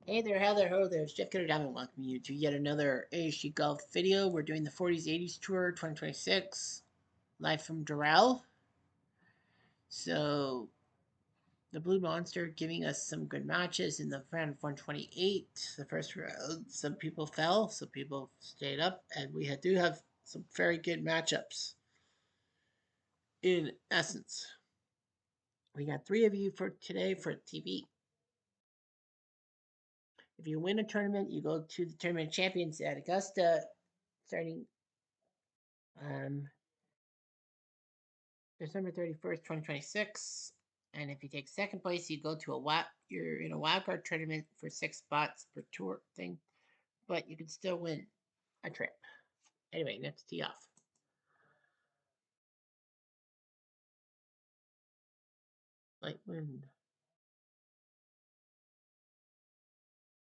Hey there, how there, ho there. It's Jeff Cutter Diamond welcoming you to yet another ASG Golf video. We're doing the 40s 80s Tour 2026 live from Doral. So, the Blue Monster giving us some good matches in the round of 128. The first round, some people fell, some people stayed up, and we do have some very good matchups in essence. We got 3 of you for today for TV. If you win a tournament, you go to the Tournament Champions at Augusta starting December 31st, 2026. And if you take second place, you go to you're in a wildcard tournament for 6 spots per tour thing, but you can still win a trip. Anyway, let's tee off. Light wind.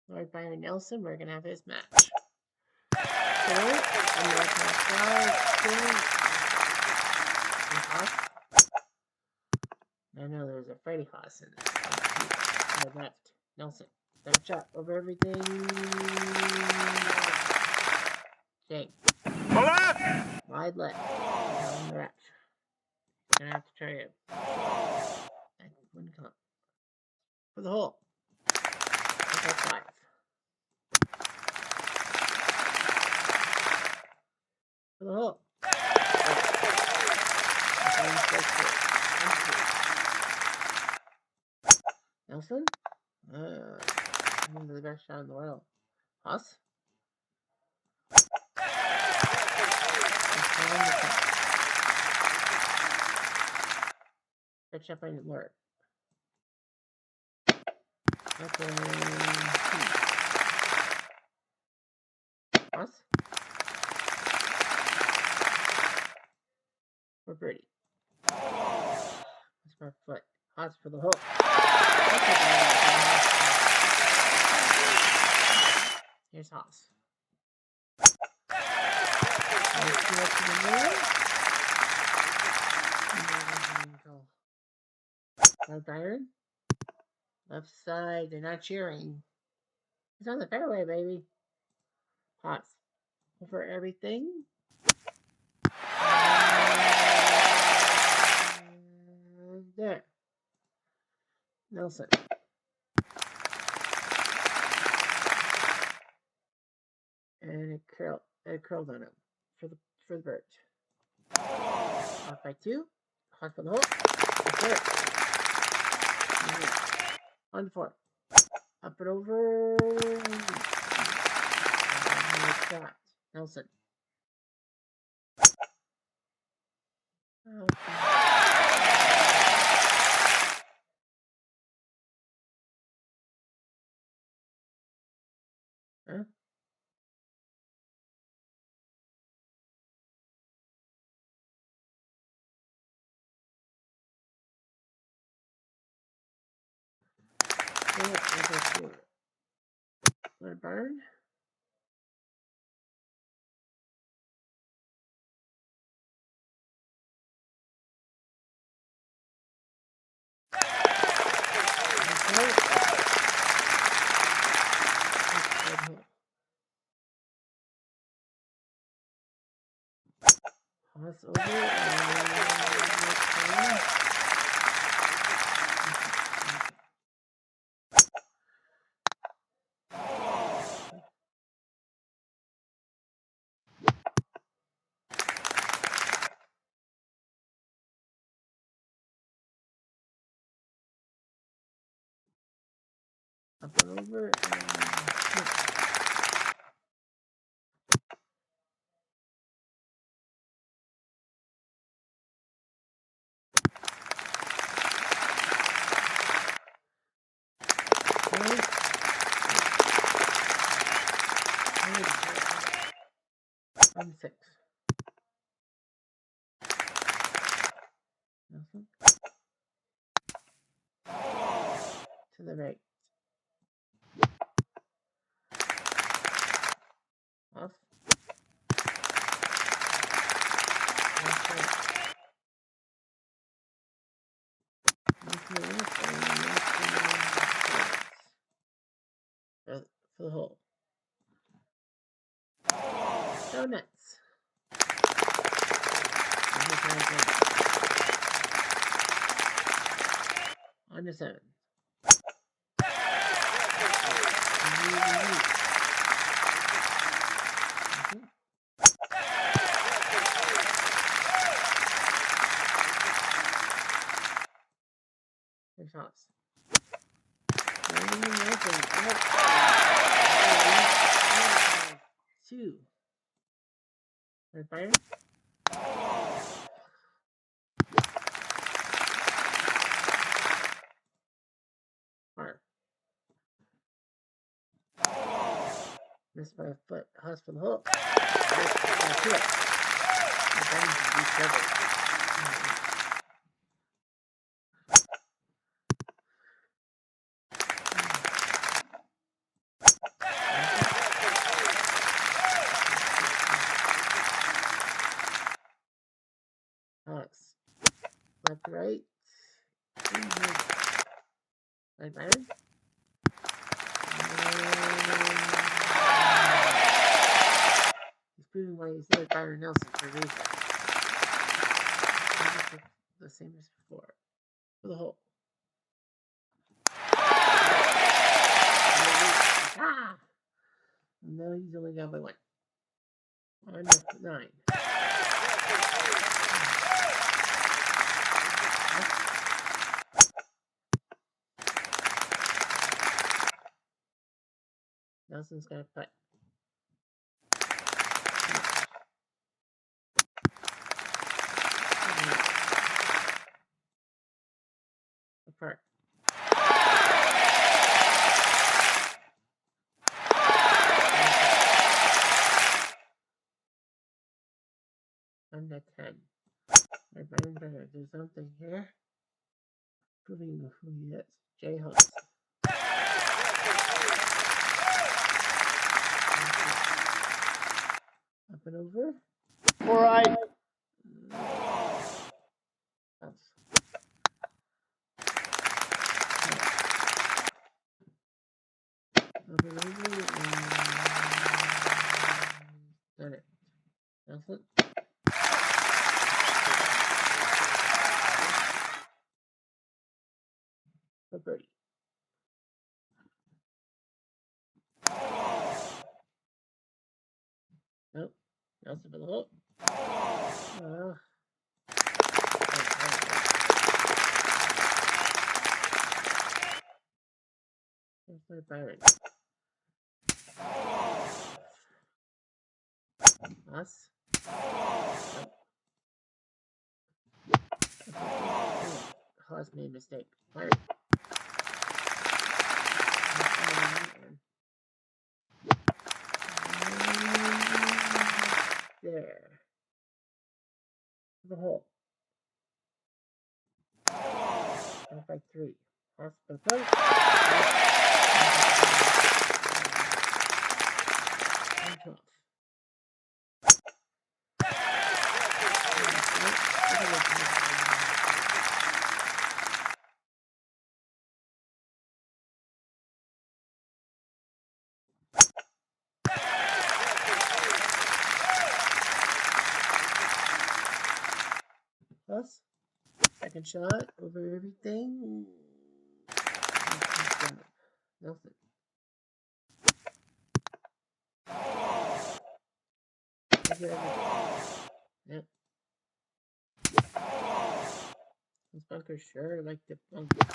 Lord Byron Nelson, we're going to have his match. I know there's a Freddy Haas in this. On the left. Nelson. Left shot over everything. Okay. Wide left. On the left. Gonna have to try it. That wouldn't come up. For the hole. That's 5. For the hole. Nelson? The best shot in the world. Haas? Catch up on Lord. Okay. Haas? For birdie. That's my foot. Haas for the hole. Here's Haas. Left iron. Left side. They're not cheering. He's on the fairway, baby. Haas. Over everything. There. Nelson. And it curled on him for the bird. Off by 2. Haas for the hole. Third. On 4. Up and over. Shot. Nelson. Okay. Huh? Let it burn. Haas over up and over and 6. Nelson. To the right. Off. for the hole. Donuts. On the 7. There's house. 2. Red fire. Fire. Missed by a foot. Hospital hook. Alex. Left, right. Right, Byron. He's proving why he's like Byron Nelson for a reason. The same as before. For the hole. Ah! No, he's only down by 1. On 9. Nelson's got a putt. Apart. Under 10. There's something here. Proving who he is. J Hooks. Up and over. All right. Bounce. Up and over. Done it. That's it. For birdie. Nope. Nelson for the hook. There's my Byron. Us. Haas made a mistake. Byron. There. The hole. 153. Hospital. And 12. Plus, second shot over everything. Nothing. Yep. Those bunkers sure like the bunker.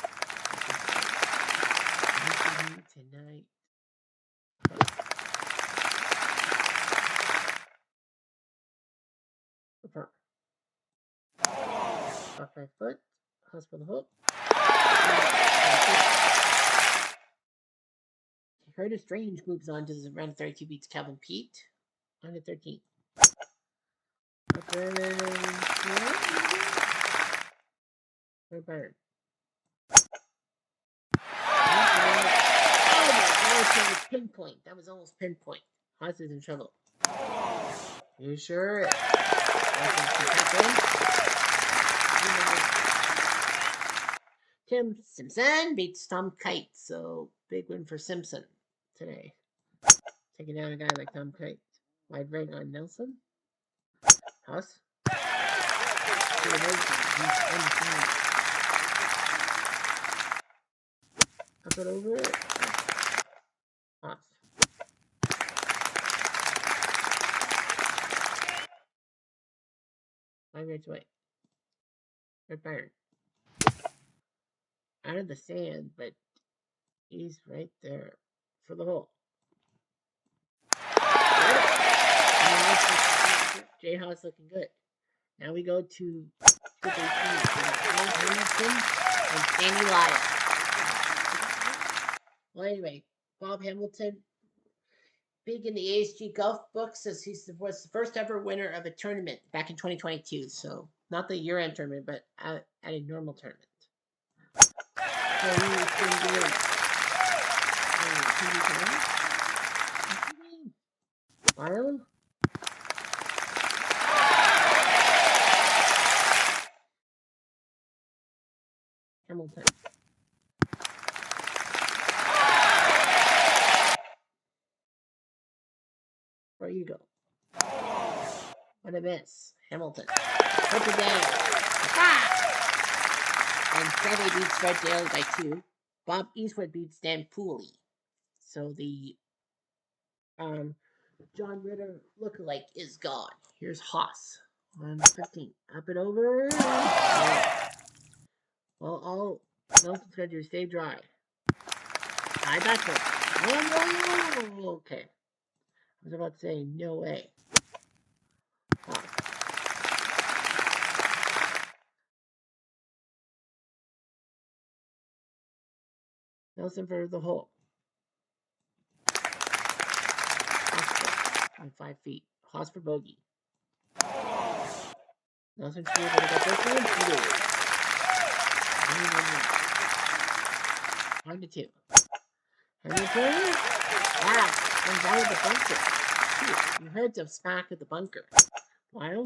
Tonight. Apart. Off 5 foot. Hospital hook. Curtis Strange moves on to the round of 32, beats Calvin Pete on the 13th. Okay. Right Byron. Oh my gosh, that was pinpoint. That was almost pinpoint. Haas is in trouble. You sure? Tim Simpson beats Tom Kite, so big win for Simpson. today. Taking down a guy like Tom Kite. Wide right on Nelson. Haas. To the right, he's undefeated. Up and over it. Haas. Wide right to right. Right Byron. Out of the sand, but he's right there for the hole. J Haas looking good. Now we go to Trip 18. We got Bob Hamilton and Sandy Lyle. Well, anyway, Bob Hamilton, big in the ASG Golf books, as he was the first ever winner of a tournament back in 2022. So not the year-end tournament, but at a normal tournament. So he was pretty good. Lyle. Hamilton. Where you go? What a miss. Hamilton. Put it down. Ah! And Seve beats Fred Daly by 2. Bob Eastwood beats Dan Pooley. So the John Ritter lookalike is gone. Here's Haas on 15. Up and over. Well, all Nelson's going to do is stay dry. I got this. No. Okay. I was about to say, no way. Haas. Nelson for the hole. On 5 feet. Haas for bogey. Nelson should be able to get this one. 1-2. Hamilton. Wow. Comes out of the bunker. You heard the smack of the bunker. Lyle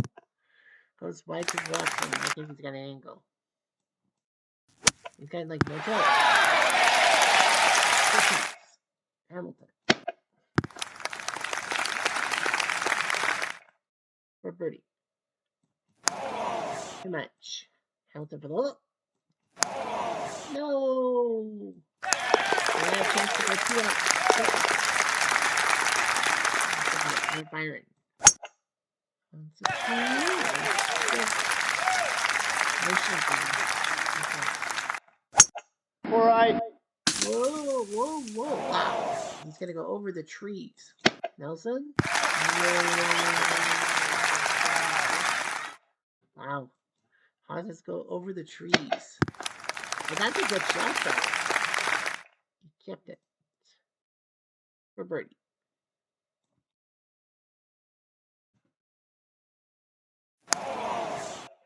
goes wide to the left, and I think he's got an angle. He's got like no toe. Hamilton. For birdie. Too much. Hamilton for the hole. No. We had a chance to go 2 out. Byron. All right. Whoa. Wow. He's going to go over the trees. Nelson? Wow. How does this go over the trees? But that's a good shot, though. He kept it. For birdie.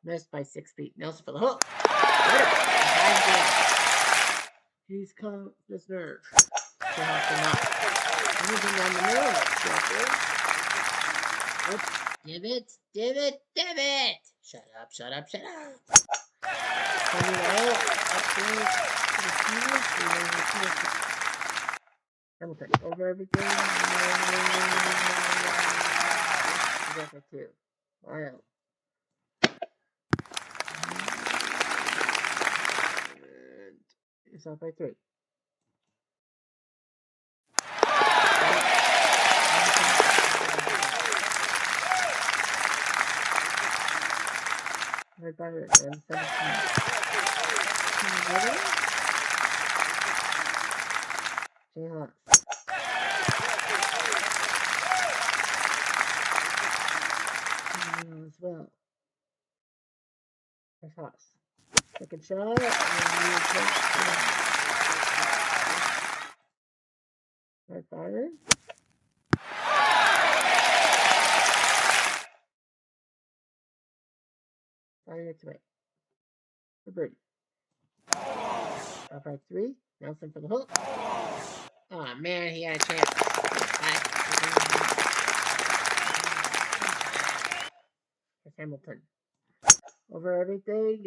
Missed by 6 feet. Nelson for the hook. He's come this nerve. So how not? Anything down the middle. Oops. Divot. Shut up. Hamilton, over everything. You got that too. Wow. And it's off by 3. Right by it, and 17. J-Hawks. As well. There's Haas. Second shot. Right fire. Fire to right. For birdie. Up by 3. Nelson for the hook. Oh man, he had a chance. It's Hamilton. Over everything.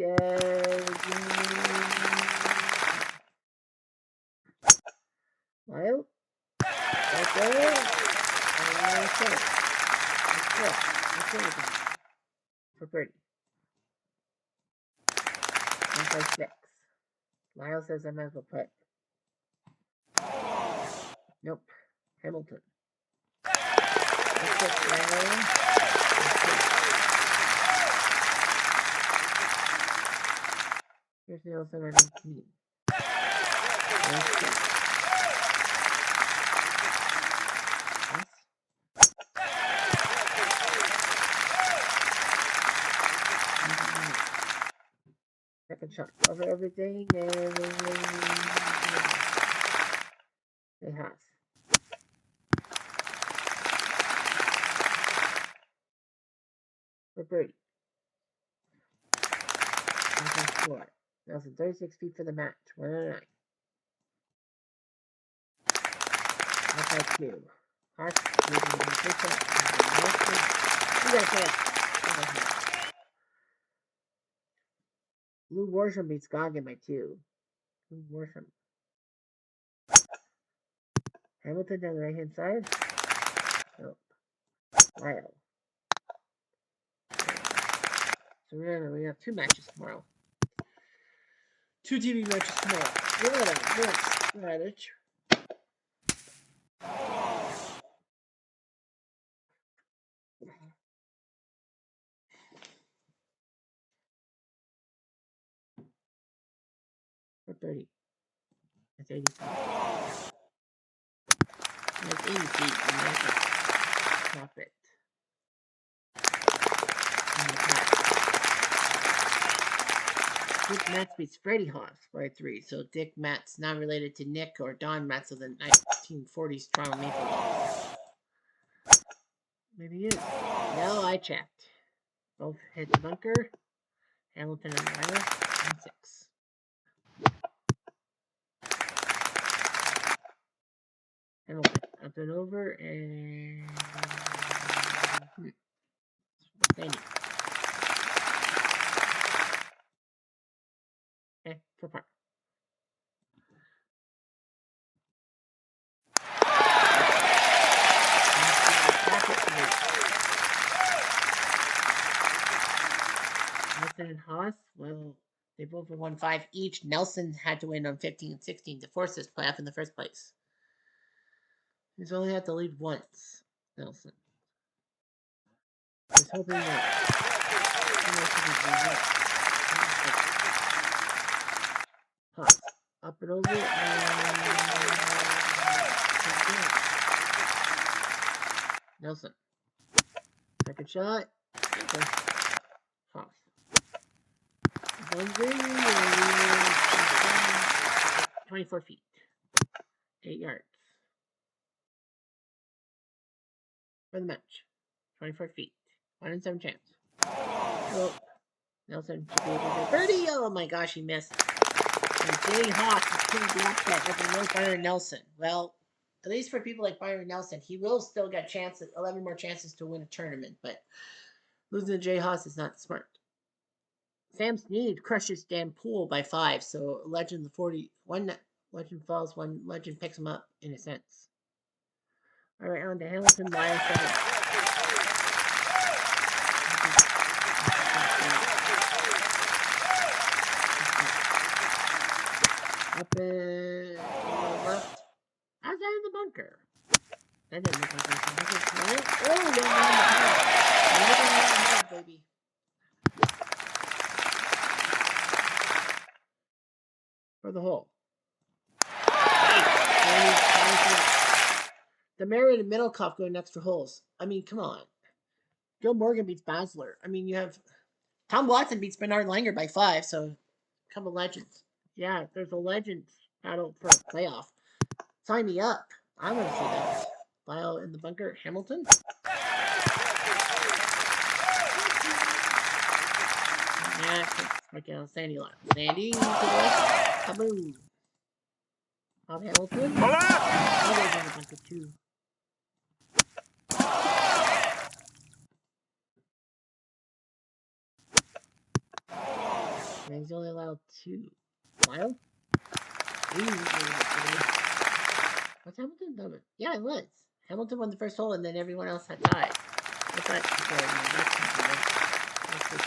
Lyle. go. Okay. Let's go again. For birdie. 156. Lyle says I might as well put. Nope. Hamilton. Let's get Lyle. Here's Nelson at 19. Let's go. Second shot. Cover everything and it has. For birdie. Score. Nelson 36 feet for the match. 109. Up by 2. Hart using the first shot. You got that. Lou Worsham beats Goggin by 2. Lou Worsham. Hamilton down the right hand side. Nope. Lyle. So remember, we have 2 matches tomorrow. 2 TV matches tomorrow. Let's manage. For 30. That's 80 feet. That's 80 feet. And that's a top it. Dick Matz beats Freddie Haas by 3. So Dick Matz, not related to Nick or Don Matz of the 1940s Toronto Maple Leafs. Maybe he is. No, I checked. Both hit the bunker. Hamilton and Lyle on 6. Hamilton up and over and Sandy. Okay, for par. Nelson and Haas, well, they both won 5 each. Nelson had to win on 15 and 16 to force this playoff in the first place. He's only had to lead once, Nelson. I was hoping that Haas up and over and Nelson. Second shot. Okay. Haas. 24 feet. 8 yards. For the match. 24 feet. 1 in 7 chance. Oh, Nelson should be able to get birdie. Oh my gosh, he missed. And Jay Haas is putting the upset with no Byron Nelson. Well, at least for people like Byron Nelson, he will still get chances, 11 more chances to win a tournament, but losing to Jay Haas is not smart. Sam Snead crushes Dan Poole by 5, so legend the 40, one legend falls, one legend picks him up in a sense. All right, on to Hamilton, Lyle 7. Up and left. Outside of the bunker. That didn't look like it. Oh, yeah, baby. For the hole. The Merritt and Middlecoff going next for holes. I mean, come on. Joe Morgan beats Basler. I mean, you have Tom Watson beats Bernard Langer by 5, so a couple legends. Yeah, there's a legends battle for a playoff. Sign me up. I want to see that. Lyle in the bunker. Hamilton. Yeah, okay, Sandy Lyle. Sandy to the left. Kaboom. Bob Hamilton. He goes in the bunker too. And he's only allowed 2. Lyle? Was Hamilton done? Yeah, it was. Hamilton won the first hole, and then everyone else had tied. I thought that's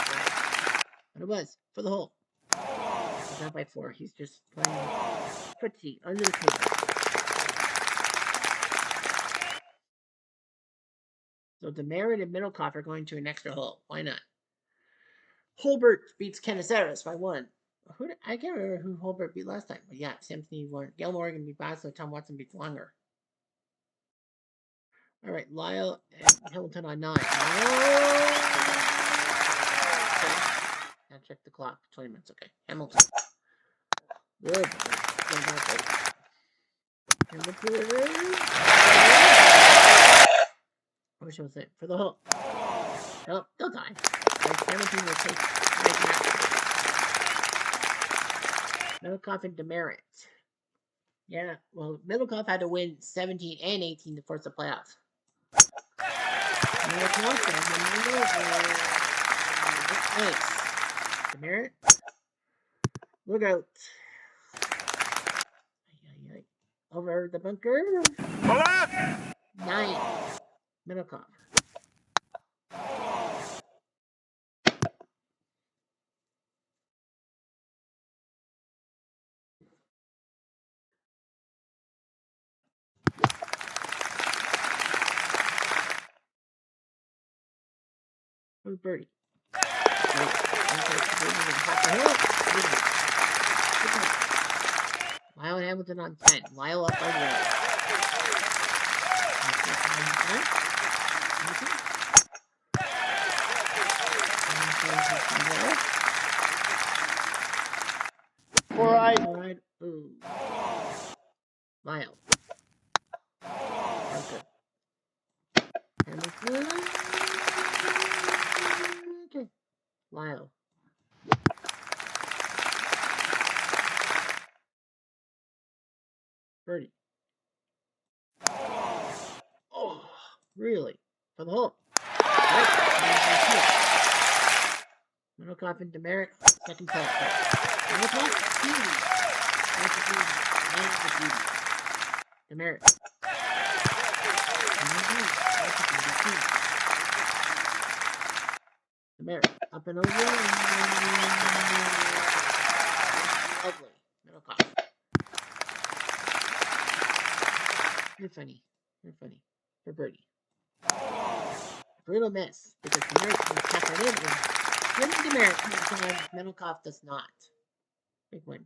tied. But it was for the hole. He's not by 4. He's just playing footsie under the table. So Demerit and Middlecoff are going to an extra hole. Why not? Holbert beats Caniceres by 1. I can't remember who Holbert beat last time. But yeah, Simpson won. Gail Morgan beat Basler. Tom Watson beats Longer. All right, Lyle and Hamilton on 9. Lyle. Okay. Now check the clock. 20 minutes. Okay. Hamilton. Good. Hamilton. I wish I was it for the hole. No, don't die. Hamilton will take Middlecoff and Demerit. Yeah, well, Middlecoff had to win 17 and 18 to force the playoffs. Middlecoff and Demerit. Look out. Over the bunker. 9. Middlecoff. Who's birdie? Lyle and Hamilton on 10. Lyle up by 1. All right. Ooh. Lyle. Okay. Hamilton. Okay. Lyle. Birdie. Oh, really? For the hole. Middlecoff and Demerit, second putt. Middlecoff, beauty. That's a beauty. That's a beauty. Demerit. That's a beauty too. Demerit, up and over. Lovely. Middlecoff. You're funny. You're funny. For birdie. Brutal miss because Demerit can tap that in. Jimmy Demerit sometimes Middlecoff does not. Big win.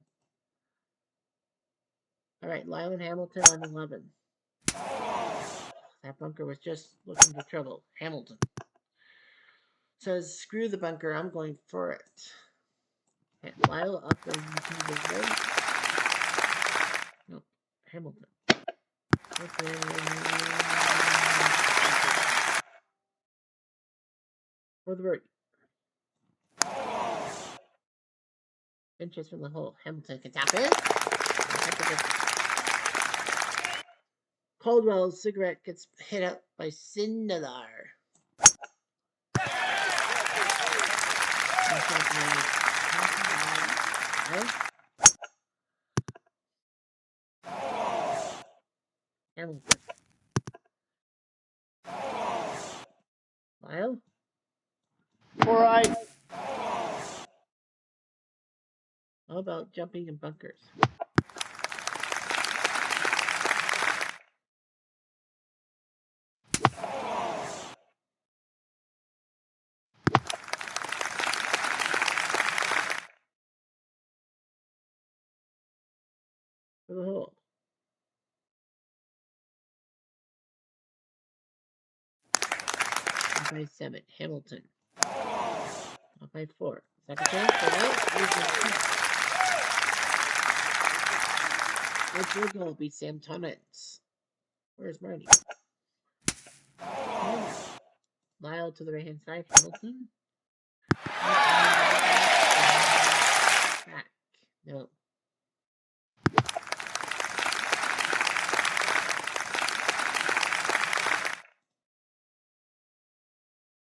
All right, Lyle and Hamilton on 11. That bunker was just looking for trouble. Hamilton says, "Screw the bunker. I'm going for it." And Lyle up there using the right. No, Hamilton. Okay. For the birdie. Inches from the hole. Hamilton can tap in. Caldwell's cigarette gets hit up by Sindelar. Hamilton. Lyle? All right. How about jumping in bunkers? For the hole. Up by 7. Hamilton. Up by 4. Second chance for that. What's your goal? Beat Sam Tunnets. Where's Marty? Lyle to the right hand side. Hamilton. Back. No.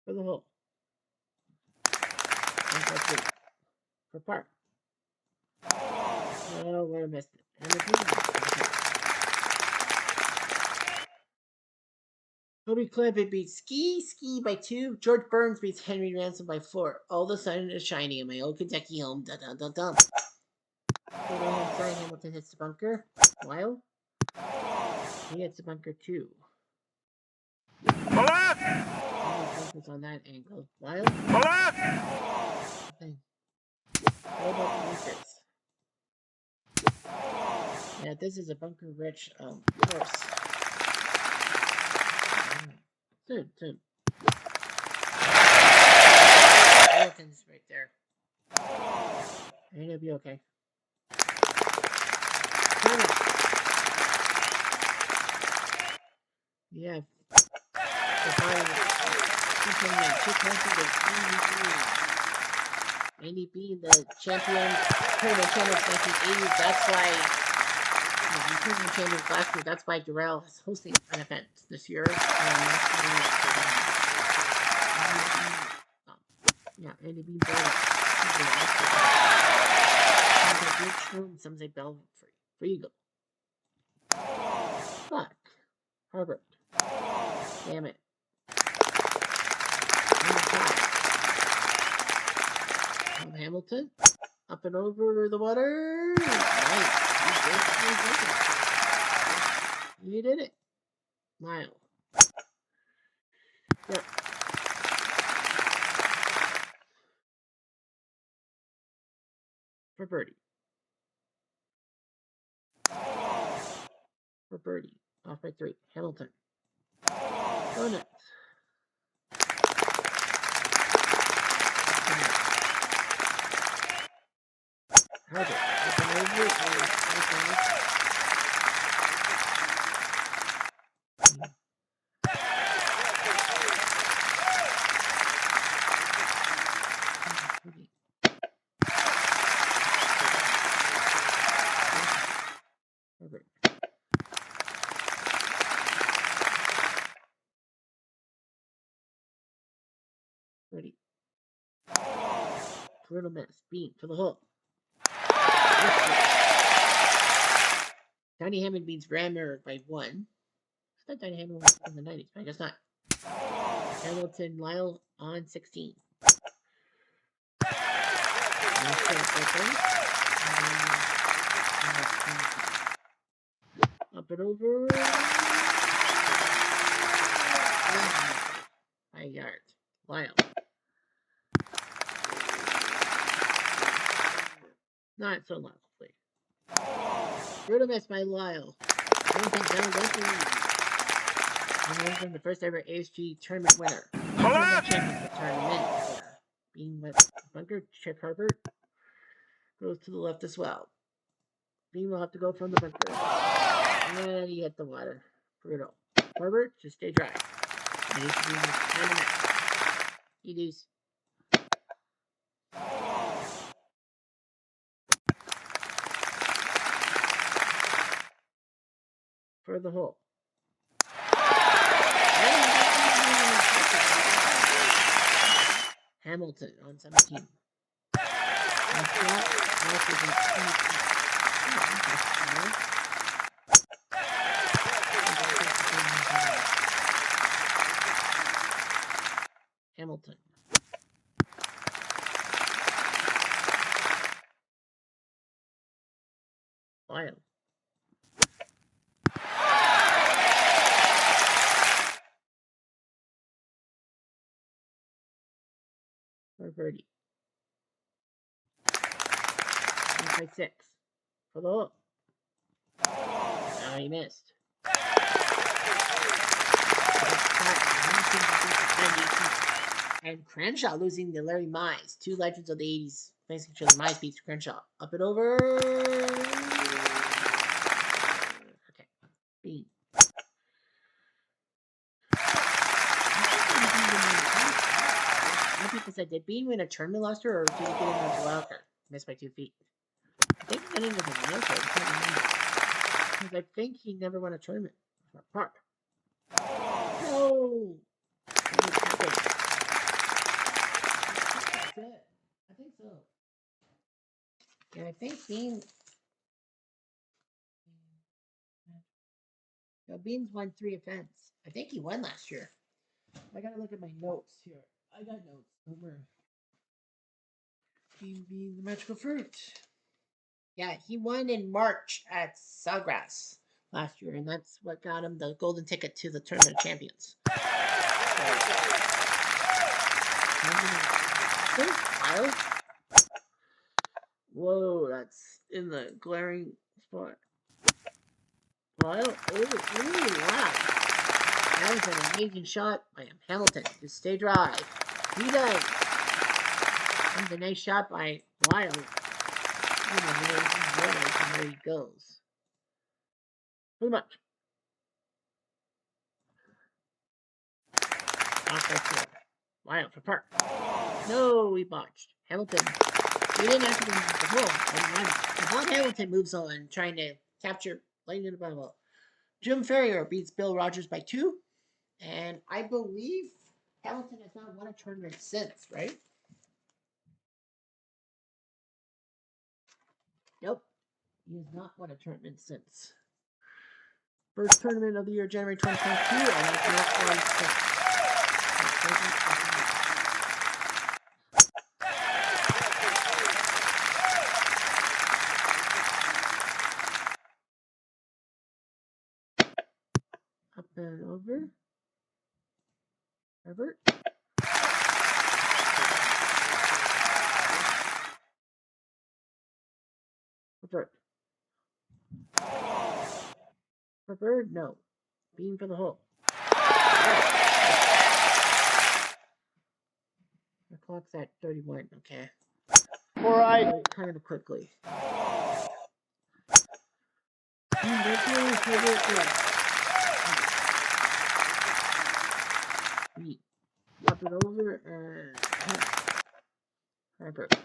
For the hole. For par. No, would have missed it. Toby Clampett beats Ski by 2. George Burns beats Henry Ransom by 4. All the sun is shining in my old Kentucky home. Dun dun dun dun. Brian Hamilton hits the bunker. Lyle. He hits the bunker too. Focus on that angle. Lyle. Okay. What about the bunkers? Yeah, this is a bunker rich course. Soon. Hamilton's right there. I think it'll be okay. Yeah. Andy being the champion, tournament champions 1980s. That's why the tournament champions last year. That's why Doral is hosting an event this year. Yeah, Andy Bean Bell. Some say Bell free you go. Fuck. Herbert. Damn it. Hamilton. Up and over the water. Nice. You did it. Lyle. Yep. For birdie. Off by 3. Hamilton. Go nuts. Herbert. Up and over. Herbert. Ready. Brutal miss. Bean for the hole. Donnie Hammond beats Rammer by 1. I thought Donnie Hammond was in the 90s, but I guess not. Hamilton Lyle on 16. Up and over. 5 yards. Lyle. Not so lovely. Brutal miss by Lyle. Hamilton, the first ever ASG tournament winner. Tournament. Being with bunker, Chip Herbert goes to the left as well. Bean will have to go from the bunker. And he hit the water. Brutal. Herbert, just stay dry. He needs to be in the tournament. He does. For the hole. Hamilton on 17. Hamilton. Lyle. For birdie. 1 by 6. For the hole. Now he missed. And Crenshaw losing to Larry Mize. 2 legends of the 80s. Facing each other. Mize beats Crenshaw. Up and over. Okay. Bean. Some people said, did Bean win a tournament last year, or did he get in as a wild card? Missed by 2 feet. I think he got in as a wild card. I can't remember. Because I think he never won a tournament. Park. No! I think so. Yeah, I think Bean. Beans won 3 events. I think he won last year. I gotta look at my notes here. I got notes. Over. Bean, the magical fruit. Yeah, he won in March at Sawgrass last year, and that's what got him the golden ticket to the Tournament of Champions. Wild. Whoa, that's in the glaring spot. Wild. Ooh, wow. That was an amazing shot by Hamilton. Just stay dry. He does. That was a nice shot by Wild. And there he goes. Pretty much. Off by 4. Wild for par. No, we botched. Hamilton. We didn't actually use the hole. Bob Hamilton moves on, trying to capture Lightning in the Bible. Jim Ferrier beats Bill Rogers by 2. And I believe Hamilton has not won a tournament since, right? Nope. He has not won a tournament since. First tournament of the year, January 2022, and he's not won since. Up and over. Herbert. For bird, no. Bean for the hole. The clock's at 31, okay. All right. Kind of quickly. Bean. Up and over and Herbert.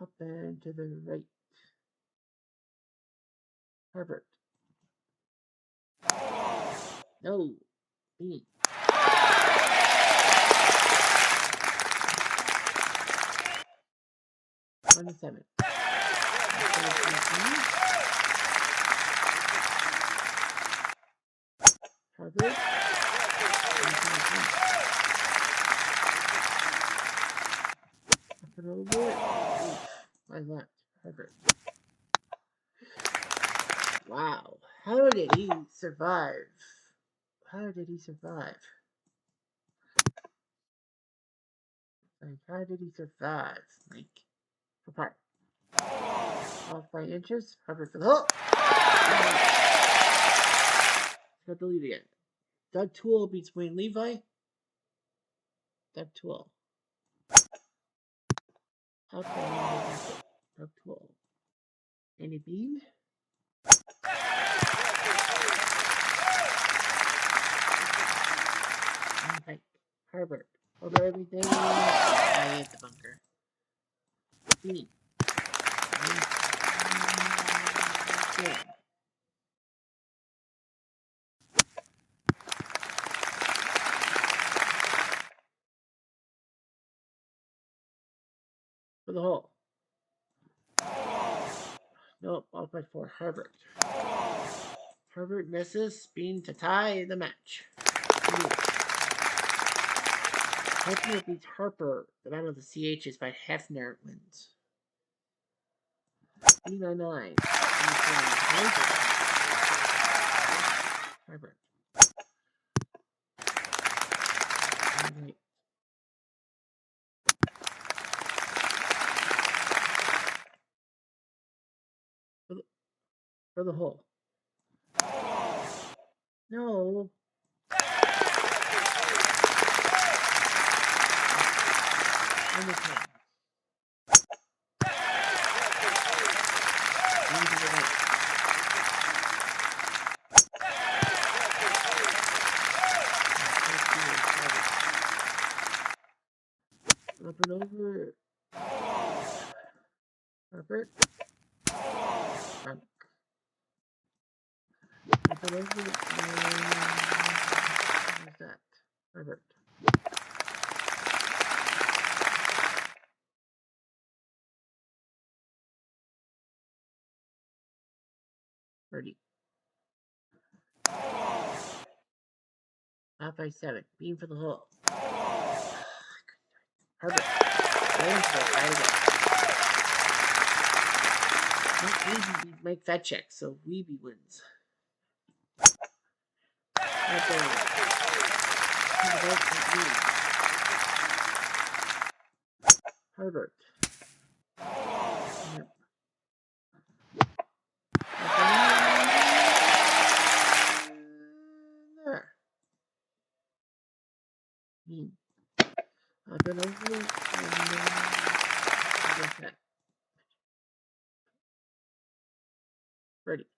Up and to the right. Herbert. No. Bean. 27. Herbert. Up and over. I left. Herbert. Wow. How did he survive? How did he survive? Like, how did he survive? Like, for part. Off by inches. Herbert for the hook. Got the lead again. Doug Toole beats Wayne Levi. Doug Toole. Up and Doug Toole. Andy Bean. Like Herbert. Over everything. I hit the bunker. Bean. Good. For the hole. Nope, off by 4. Herbert. Herbert misses. Bean to tie the match. Hefner beats Harper. The battle of the CHs by Hefner wins. Bean on 9. Herbert. Right. For the hole. No. On the 10. Into the right. Up and over. Herbert. Up and over. Where's that? Herbert. Birdie. 5-by-7. Beam for the hole. Herbert. Aim for it. Try it again. Weeby beats Mike Fetchek, so Weeby wins. Herbert. Yep. There. Up and over. And Birdie.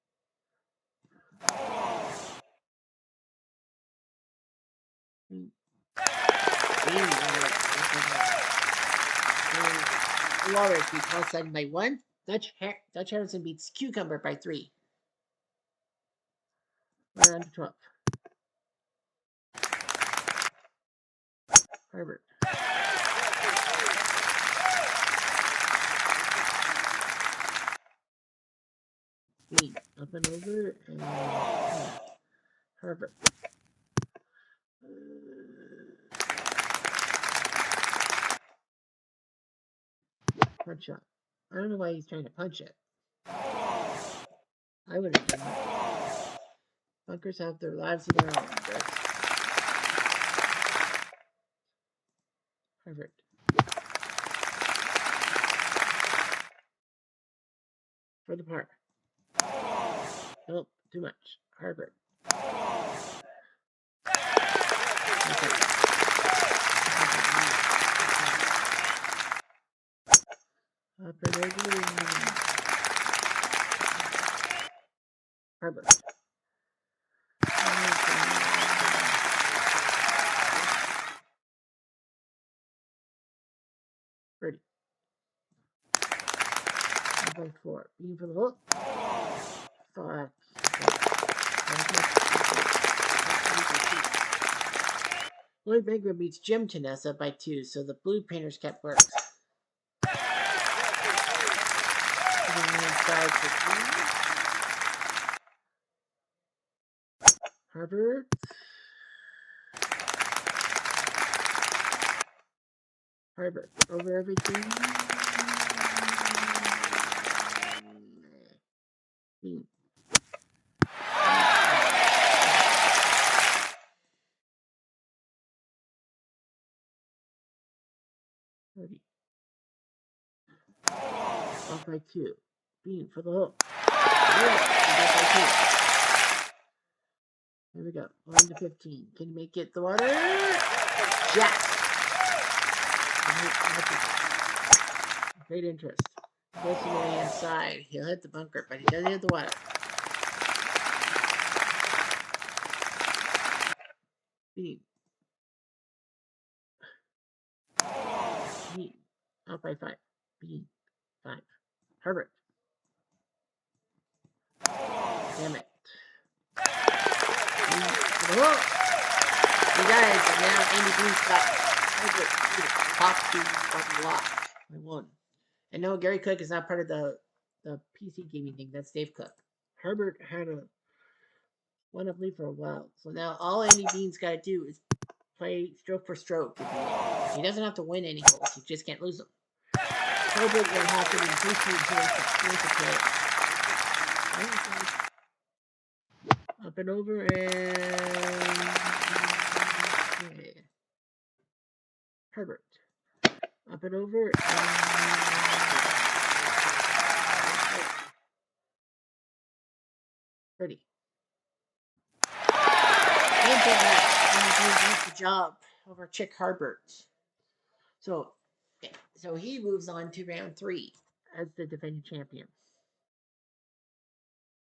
Walrus beats Hall 7 by 1. Dutch Harrison beats Cucumber by 3. We're on to 12. Herbert. Bean. Up and over. And Herbert. Punch shot. I don't know why he's trying to punch it. I would have done that. Bunkers have their lives of their own. Herbert. For the par. Nope, too much. Herbert. Up and over. Herbert. Birdie. 1-by-4. Beam for the hole. Fuck. Lloyd Bankman beats Jim Tanessa by 2, so the blue painters kept works. Herbert. Herbert. Over everything. Birdie. Off by 2. Beam for the hole. Here we go. 1 to 15. Can you make it the water? Yes! Great interest. Goes to the right-hand side. He'll hit the bunker, but he doesn't hit the water. Beam. Beam. Out by 5. Beam. 5. Herbert. Damn it. Whoa! You guys are now Andy Bean's got Herbert top 2 fucking lot. I won. And no, Gary Cook is not part of the PC gaming thing. That's Dave Cook. Herbert had a one-up lead for a while. So now all Andy Bean's got to do is play stroke for stroke. He doesn't have to win any holes. He just can't lose them. Herbert will have to increase to play. Up and over and Herbert. Up and over and Birdie. Does the job over Chick Herbert. So he moves on to round 3 as the defending champion.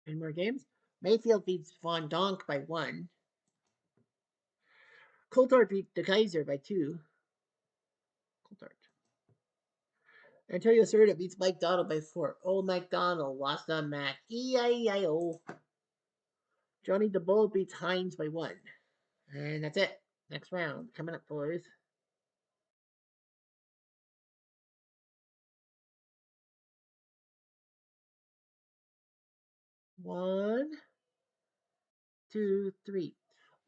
Any more games? Mayfield beats Von Donk by 1. Coulthard beat De Kaiser by 2. Coulthard. Antonio Cerda beats Mike Donald by 4. Old Mike Donald lost on Mac. E-I-E-I-O. Johnny DeBull beats Hines by 1. And that's it. Next round. Coming up, boys. One, two, three.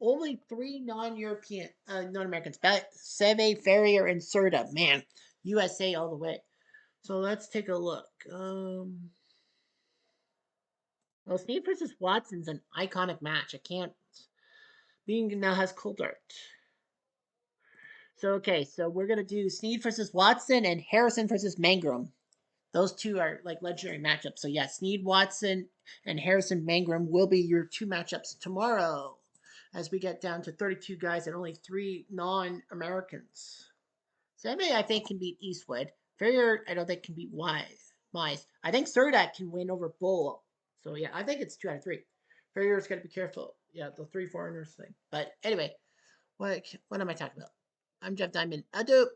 Only three non-European, non-Americans. Seve, Ferrier, and Serta. Man, USA all the way. So let's take a look. Well, Snead versus Watson's an iconic match. I can't. Being now has cold art. So okay, so we're gonna do Snead versus Watson and Harrison versus Mangrum. Those two are like legendary matchups. So yeah, Snead Watson and Harrison Mangrum will be your two matchups tomorrow, as we get down to 32 guys and only three non-Americans. Seve, I think, can beat Eastwood. Ferrier, I don't think can beat Wise. I think Surdak can win over Bull. So yeah, I think it's 2 out of 3. Ferrier's got to be careful. Yeah, the three foreigners thing. But anyway, what am I talking about? I'm Jeff Diamond. Adieu.